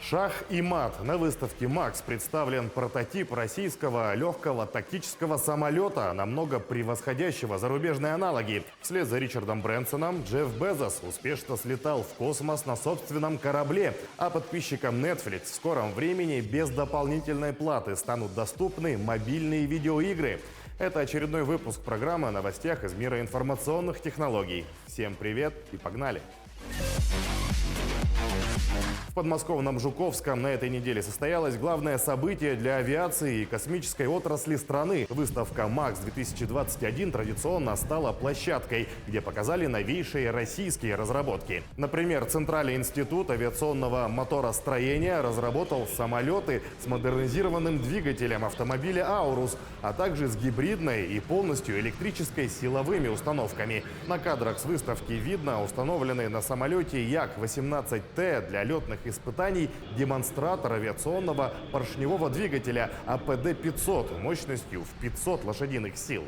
Шах и мат. На выставке МАКС представлен прототип российского легкого тактического самолета, намного превосходящего зарубежные аналоги. Вслед за Ричардом Брэнсоном Джефф Безос успешно слетал в космос на собственном корабле. А подписчикам Netflix в скором времени без дополнительной платы станут доступны мобильные видеоигры. Это очередной выпуск программы о новостях из мира информационных технологий. Всем привет и погнали! В подмосковном Жуковском на этой неделе состоялось главное событие для авиации и космической отрасли страны. Выставка МАКС-2021 традиционно стала площадкой, где показали новейшие российские разработки. Например, Центральный институт авиационного моторостроения разработал самолеты с модернизированным двигателем автомобиля «Аурус», а также с гибридной и полностью электрической силовыми установками. На кадрах с выставки видно установленный на самолете Як-18Т для летных испытаний демонстратор авиационного поршневого двигателя АПД-500 мощностью в 500 лошадиных сил.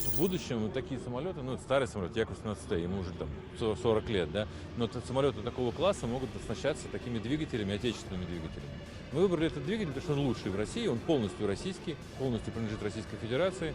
В будущем вот такие самолеты, это старый самолет, Як-18Т, ему уже там 40 лет, да, но самолеты такого класса могут оснащаться такими двигателями, отечественными двигателями. Мы выбрали этот двигатель, потому что он лучший в России, он полностью российский, полностью принадлежит Российской Федерации,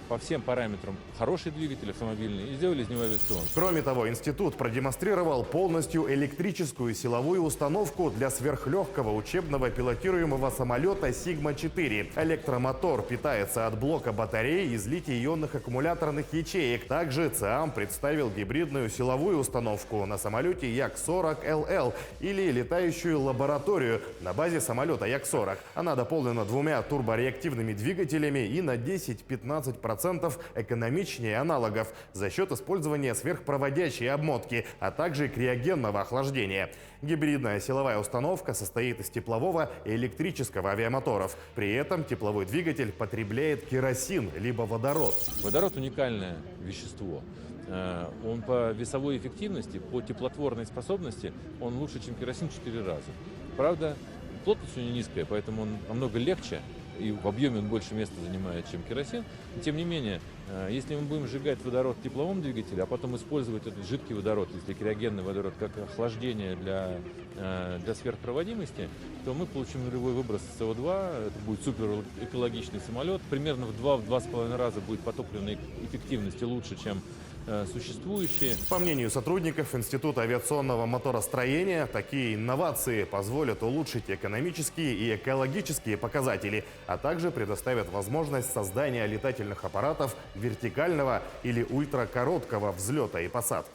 по всем параметрам хороший двигатель автомобильный, и сделали из него авиационный. Кроме того, институт продемонстрировал полностью электрическую силовую установку для сверхлегкого учебного пилотируемого самолета Сигма-4. Электромотор питается от блока батареи из литий-ионных аккумуляторных ячеек. Также ЦИАМ представил гибридную силовую установку на самолете Як-40ЛЛ или летающую лабораторию на базе самолета Як-40. Она дополнена двумя турбореактивными двигателями и на 10-15% экономичнее аналогов за счет использования сверхпроводящей обмотки, а также криогенного охлаждения. Гибридная силовая установка состоит из теплового и электрического авиамоторов. При этом тепловой двигатель потребляет керосин либо водород. Водород – уникальное вещество. Он по весовой эффективности, по теплотворной способности, он лучше, чем керосин 4 раза. Правда, плотность у него низкая, поэтому он намного легче, и в объеме он больше места занимает, чем керосин. Но, тем не менее, если мы будем сжигать водород в тепловом двигателе, а потом использовать этот жидкий водород, если криогенный водород, как охлаждение для сверхпроводимости, то мы получим нулевой выброс СО2, это будет супер экологичный самолет, примерно в 2-2,5 раза будет по топливной эффективности лучше, чем существующие. По мнению сотрудников Института авиационного моторостроения, такие инновации позволят улучшить экономические и экологические показатели, а также предоставят возможность создания летательных аппаратов вертикального или ультракороткого взлета и посадки.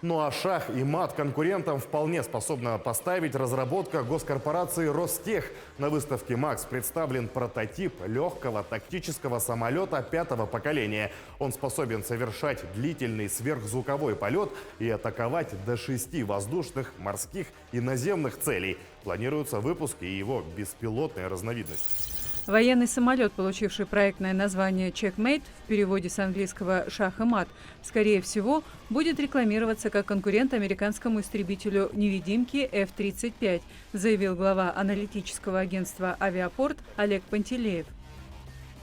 Ну а шах и мат конкурентам вполне способна поставить разработка госкорпорации Ростех. На выставке МАКС представлен прототип легкого тактического самолета 5-го поколения. Он способен совершать длительный сверхзвуковой полет и атаковать до 6 воздушных, морских и наземных целей. Планируется выпуск и его беспилотной разновидности. Военный самолет, получивший проектное название Checkmate, в переводе с английского «шах и мат», скорее всего, будет рекламироваться как конкурент американскому истребителю «Невидимки» F-35, заявил глава аналитического агентства «Авиапорт» Олег Пантелеев.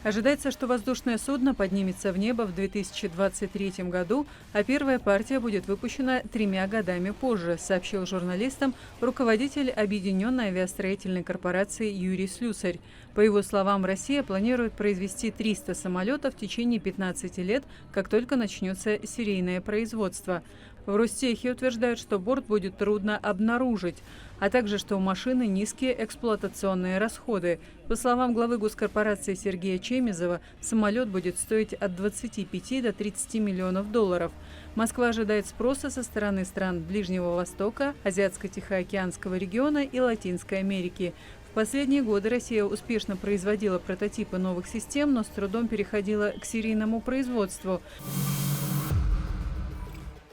Ожидается, что воздушное судно поднимется в небо в 2023 году, а первая партия будет выпущена 3 годами позже, сообщил журналистам руководитель Объединенной авиастроительной корпорации Юрий Слюсарь. По его словам, Россия планирует произвести 300 самолетов в течение 15 лет, как только начнется серийное производство. В Ростехе утверждают, что борт будет трудно обнаружить, а также, что у машины низкие эксплуатационные расходы. По словам главы госкорпорации Сергея Чемизова, самолет будет стоить от 25 до 30 миллионов долларов. Москва ожидает спроса со стороны стран Ближнего Востока, Азиатско-Тихоокеанского региона и Латинской Америки. В последние годы Россия успешно производила прототипы новых систем, но с трудом переходила к серийному производству.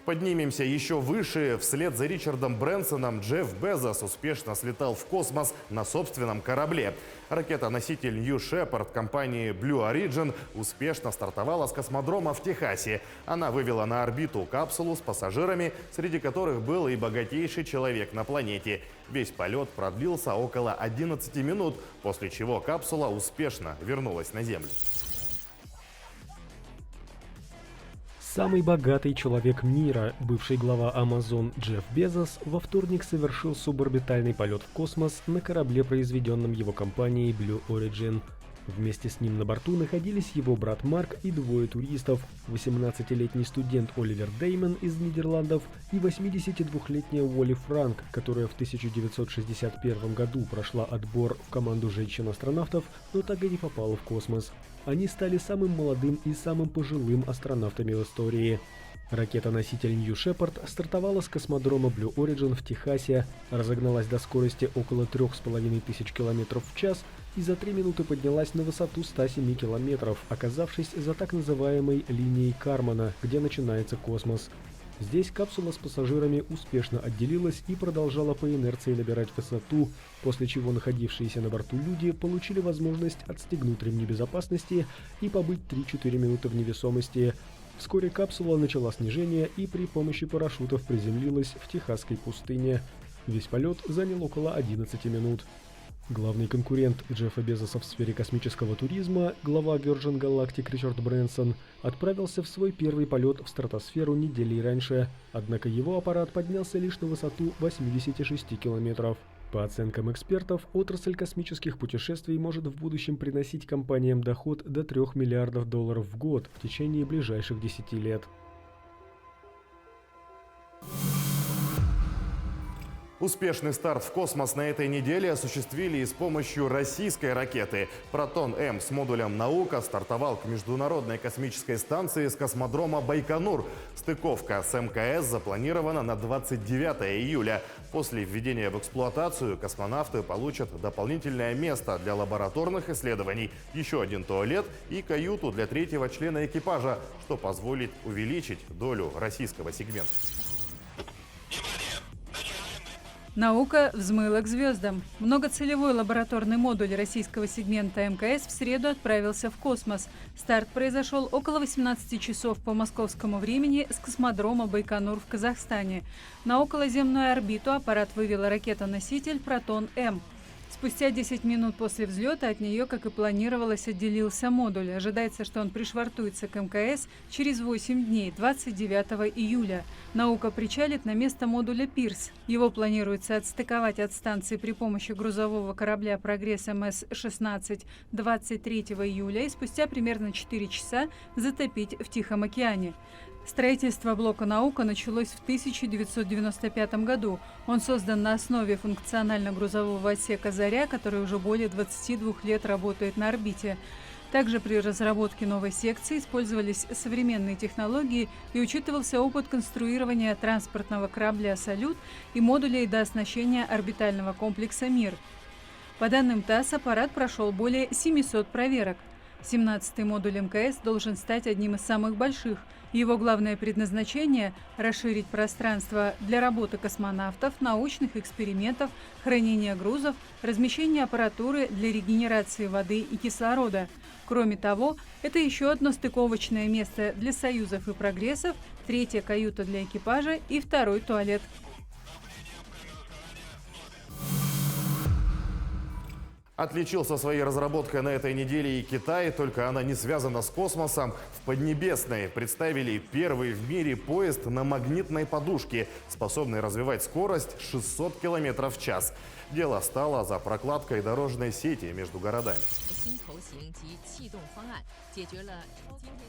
Поднимемся еще выше. Вслед за Ричардом Брэнсоном Джефф Безос успешно слетал в космос на собственном корабле. Ракета-носитель New Shepard компании Blue Origin успешно стартовала с космодрома в Техасе. Она вывела на орбиту капсулу с пассажирами, среди которых был и богатейший человек на планете. Весь полет продлился около 11 минут, после чего капсула успешно вернулась на Землю. Самый богатый человек мира, бывший глава Amazon Джефф Безос, во вторник совершил суборбитальный полет в космос на корабле, произведенном его компанией Blue Origin. Вместе с ним на борту находились его брат Марк и двое туристов: 18-летний студент Оливер Деймон из Нидерландов и 82-летняя Уолли Франк, которая в 1961 году прошла отбор в команду женщин-астронавтов, но так и не попала в космос. Они стали самым молодым и самым пожилым астронавтами в истории. Ракета-носитель New Shepard стартовала с космодрома Blue Origin в Техасе, разогналась до скорости около 3500 км в час и за 3 минуты поднялась на высоту 107 километров, оказавшись за так называемой линией Кармана, где начинается космос. Здесь капсула с пассажирами успешно отделилась и продолжала по инерции набирать высоту, после чего находившиеся на борту люди получили возможность отстегнуть ремни безопасности и побыть 3-4 минуты в невесомости. Вскоре капсула начала снижение и при помощи парашютов приземлилась в Техасской пустыне. Весь полет занял около 11 минут. Главный конкурент Джеффа Безоса в сфере космического туризма, глава Virgin Galactic Ричард Брэнсон, отправился в свой первый полет в стратосферу недели раньше, однако его аппарат поднялся лишь на высоту 86 километров. По оценкам экспертов, отрасль космических путешествий может в будущем приносить компаниям доход до $3 миллиардов в год в течение ближайших 10 лет. Успешный старт в космос на этой неделе осуществили и с помощью российской ракеты. «Протон-М» с модулем «Наука» стартовал к Международной космической станции с космодрома Байконур. Стыковка с МКС запланирована на 29 июля. После введения в эксплуатацию космонавты получат дополнительное место для лабораторных исследований, еще один туалет и каюту для третьего члена экипажа, что позволит увеличить долю российского сегмента. Наука взмыла к звездам. Многоцелевой лабораторный модуль российского сегмента МКС в среду отправился в космос. Старт произошел около 18 часов по московскому времени с космодрома Байконур в Казахстане. На околоземную орбиту аппарат вывела ракета-носитель «Протон-М». Спустя 10 минут после взлета от нее, как и планировалось, отделился модуль. Ожидается, что он пришвартуется к МКС через 8 дней, 29 июля. «Наука» причалит на место модуля «Пирс». Его планируется отстыковать от станции при помощи грузового корабля «Прогресс МС-16» 23 июля и спустя примерно 4 часа затопить в Тихом океане. Строительство блока «Наука» началось в 1995 году. Он создан на основе функционально-грузового отсека «Заря», который уже более 22 лет работает на орбите. Также при разработке новой секции использовались современные технологии и учитывался опыт конструирования транспортного корабля «Салют» и модулей дооснащения орбитального комплекса «Мир». По данным ТАСС, аппарат прошел более 700 проверок. 17-й модуль МКС должен стать одним из самых больших. Его главное предназначение – расширить пространство для работы космонавтов, научных экспериментов, хранения грузов, размещения аппаратуры для регенерации воды и кислорода. Кроме того, это еще одно стыковочное место для союзов и прогрессов, третья каюта для экипажа и второй туалет. Отличился своей разработкой на этой неделе и Китай, только она не связана с космосом. В Поднебесной представили первый в мире поезд на магнитной подушке, способный развивать скорость 600 км в час. Дело стало за прокладкой дорожной сети между городами.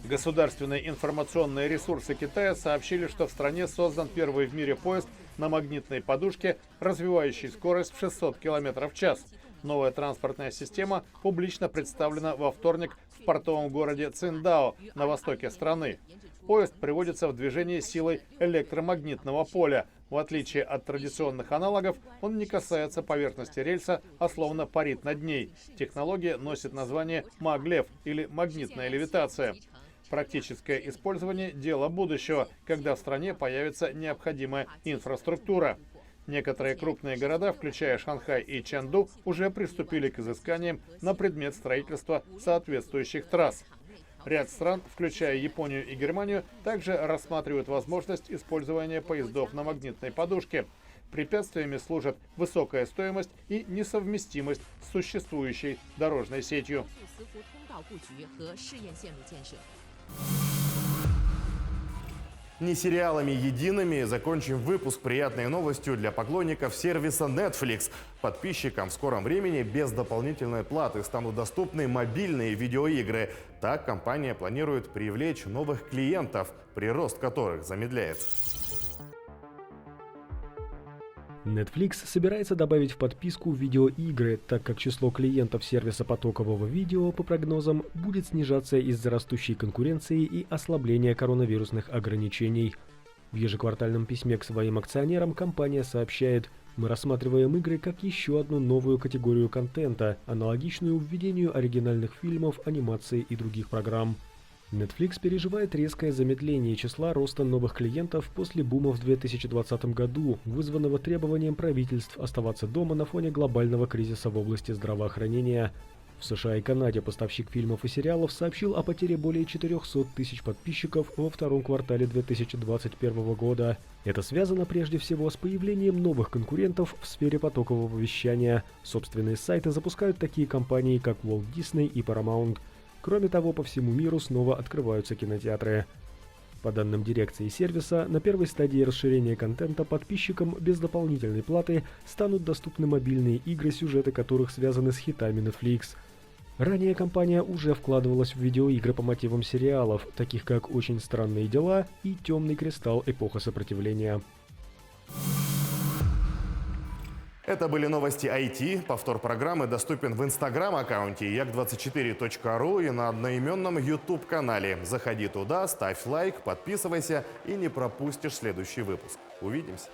Государственные информационные ресурсы Китая сообщили, что в стране создан первый в мире поезд на магнитной подушке, развивающий скорость в 600 км в час. Новая транспортная система публично представлена во вторник в портовом городе Циндао на востоке страны. Поезд приводится в движение силой электромагнитного поля. В отличие от традиционных аналогов, он не касается поверхности рельса, а словно парит над ней. Технология носит название «Маглев» или «магнитная левитация». Практическое использование – дело будущего, когда в стране появится необходимая инфраструктура. Некоторые крупные города, включая Шанхай и Чэнду, уже приступили к изысканиям на предмет строительства соответствующих трасс. Ряд стран, включая Японию и Германию, также рассматривают возможность использования поездов на магнитной подушке. Препятствиями служат высокая стоимость и несовместимость с существующей дорожной сетью. Не сериалами едиными закончим выпуск приятной новостью для поклонников сервиса Netflix. Подписчикам в скором времени без дополнительной платы станут доступны мобильные видеоигры. Так компания планирует привлечь новых клиентов, прирост которых замедляется. Netflix собирается добавить в подписку видеоигры, так как число клиентов сервиса потокового видео, по прогнозам, будет снижаться из-за растущей конкуренции и ослабления коронавирусных ограничений. В ежеквартальном письме к своим акционерам компания сообщает: «Мы рассматриваем игры как еще одну новую категорию контента, аналогичную введению оригинальных фильмов, анимации и других программ». Netflix переживает резкое замедление числа роста новых клиентов после бума в 2020 году, вызванного требованием правительств оставаться дома на фоне глобального кризиса в области здравоохранения. В США и Канаде поставщик фильмов и сериалов сообщил о потере более 400 тысяч подписчиков во втором квартале 2021 года. Это связано прежде всего с появлением новых конкурентов в сфере потокового вещания. Собственные сайты запускают такие компании, как Walt Disney и Paramount. Кроме того, по всему миру снова открываются кинотеатры. По данным дирекции сервиса, на первой стадии расширения контента подписчикам без дополнительной платы станут доступны мобильные игры, сюжеты которых связаны с хитами Netflix. Ранее компания уже вкладывалась в видеоигры по мотивам сериалов, таких как «Очень странные дела» и «Темный кристалл. Эпоха сопротивления». Это были новости IT. Повтор программы доступен в инстаграм-аккаунте yak24.ru и на одноименном YouTube-канале. Заходи туда, ставь лайк, подписывайся и не пропустишь следующий выпуск. Увидимся!